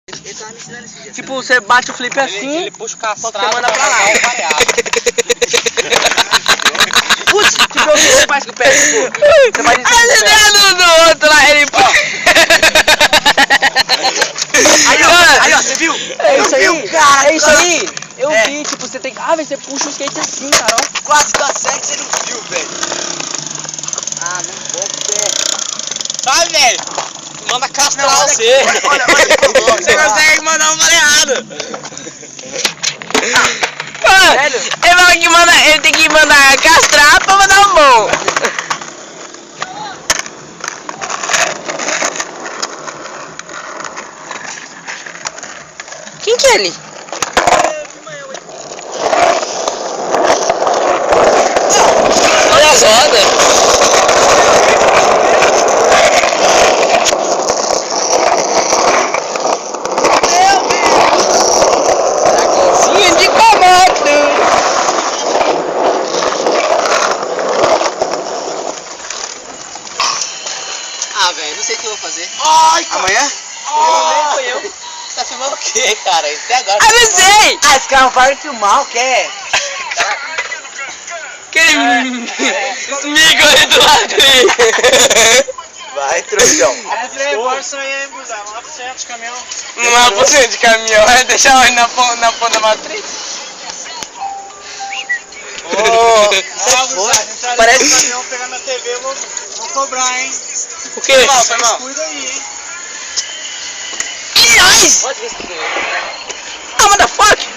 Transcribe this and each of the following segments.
Ele tava me ensinando esse dia. Tipo, você bate o flip assim, ele puxa o castrado, você manda pra lá. Putz, tipo, o que você faz com o pé? Tipo, você faz isso com o aí pé. dedo do outro lá, ele... Aí, ó, você viu? É isso aí, cara, é isso aí. Eu É. vi, tipo, você tem que... Ah, velho, você puxa o skate assim, cara, ó. Quase dá certo, você não viu, velho. Ah, não vou, Vai, velho! Manda castrar Não, olha você! olha, Você consegue mandar um errado! Sério? Ele tem que mandar castrar pra mandar um bom. Quem que é ele? Olha as rodas. Dragonzinho de Komodo. Ah, velho, não sei o que eu vou fazer. Ai, cara! Amanhã? Nem foi eu. Você tá filmando o quê, cara? Até agora. Ah, não sei. Ah, esse cara para de filmar, o que é? Aquele esmigo aí do lado aí. Vai, trouxão. Reforça aí, hein, Buzão? Lá pro centro de caminhão. Uma porcento de caminhão, vai deixar ele na ponta da matriz. Parece- o caminhão pegar na TV, eu vou cobrar, hein? O quê? Foi mal. Cuida aí, hein? Que nós? Pode ver se Ah, motherfucker.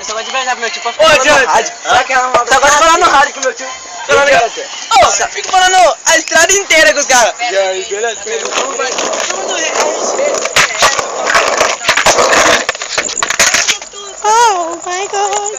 Esse negócio de verdade, meu tio, pode Ô, falar no Jonathan. rádio. Será que é uma Você agora falar no rádio com meu tio. Ô, você fica falando a estrada inteira com os caras. E aí, beleza? Oh my god.